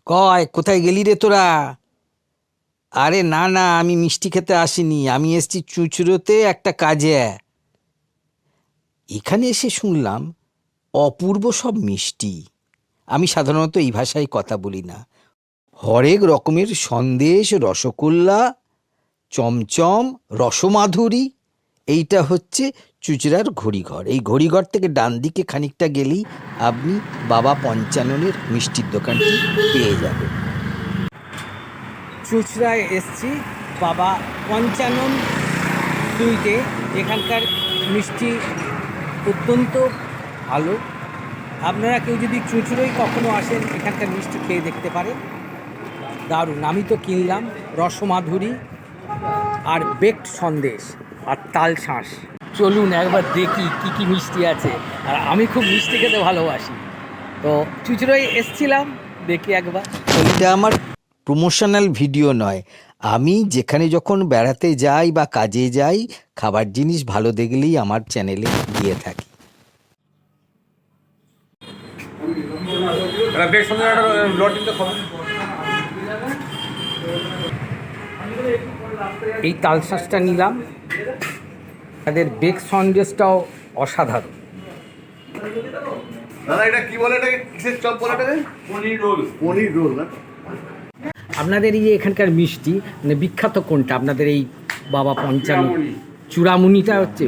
কয় কোথায় গেলি রে তোরা? আরে না না, আমি মিষ্টি খেতে আসিনি, আমি এসেছি চুঁচুড়োতে একটা কাজে। এখানে এসে শুনলাম অপূর্ব সব মিষ্টি। আমি সাধারণত এই ভাষায় কথা বলি না। হরেক রকমের সন্দেশ, রসগোল্লা, চমচম, রসমাধুরী। এইটা হচ্ছে চুঁচুড়ার ঘড়িঘর। এই ঘড়িঘর থেকে ডান দিকে খানিকটা গেলেই আপনি বাবা পঞ্চাননের মিষ্টির দোকানটি পেয়ে যাবেন। চুঁচুড়ায় এসছি বাবা পঞ্চানন সুইটে, যেখানকার মিষ্টি অত্যন্ত ভালো। আপনারা কেউ যদি চুঁচুড়োয় কখনো আসেন, এখানকার মিষ্টি খেয়ে দেখতে পারেন, দারুণ। আমি তো কিনলাম রসমাধুরী আর বেকড সন্দেশ আর তাল শাঁস। চলুন একবার দেখি কি কি মিষ্টি আছে। আর আমি খুব মিষ্টি খেতে ভালোবাসি, তো চুঁচুড়োয় এসছিলাম, দেখি একবার। এটা আমার প্রমোশনাল ভিডিও নয়। আমি যেখানে যখন বেড়াতে যাই বা কাজে যাই, খাবার জিনিস ভালো দেখলেই আমার চ্যানেলে দিয়ে থাকি। এই তাল শাঁসটা নিলাম, তাদের বেক সন্দেশটাও অসাধারণ। দাদা এটা কি বলে, এটাকে কিসের চপ বলে? এটাকে পনির রোল। পনির রোল না? আপনাদের এই যে এখানকার মিষ্টি মানে বিখ্যাত কোনটা? আপনাদের এই বাবা পঞ্চান্ন চূড়ামুনিটা হচ্ছে,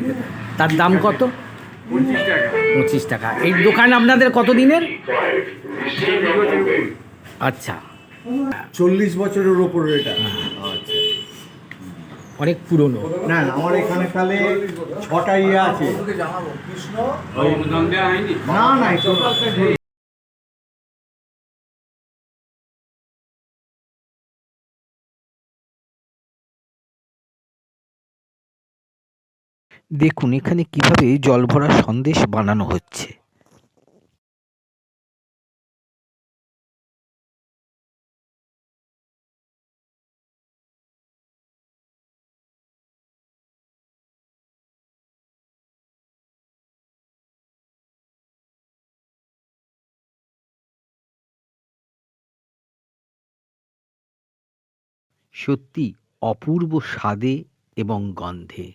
তার দাম কত? 25 টাকা। এই দোকান আপনাদের কত দিনের? আচ্ছা, 40 বছরের ওপরে এটা। আচ্ছা, অনেক পুরনো। না না, আমার এখানে তাহলে 6টা ইয়ে আছে। না না, দেখুন এখানে কিভাবে জলভরা সন্দেশ বানানো হচ্ছে। সত্যি অপূর্ব স্বাদে এবং গন্ধে।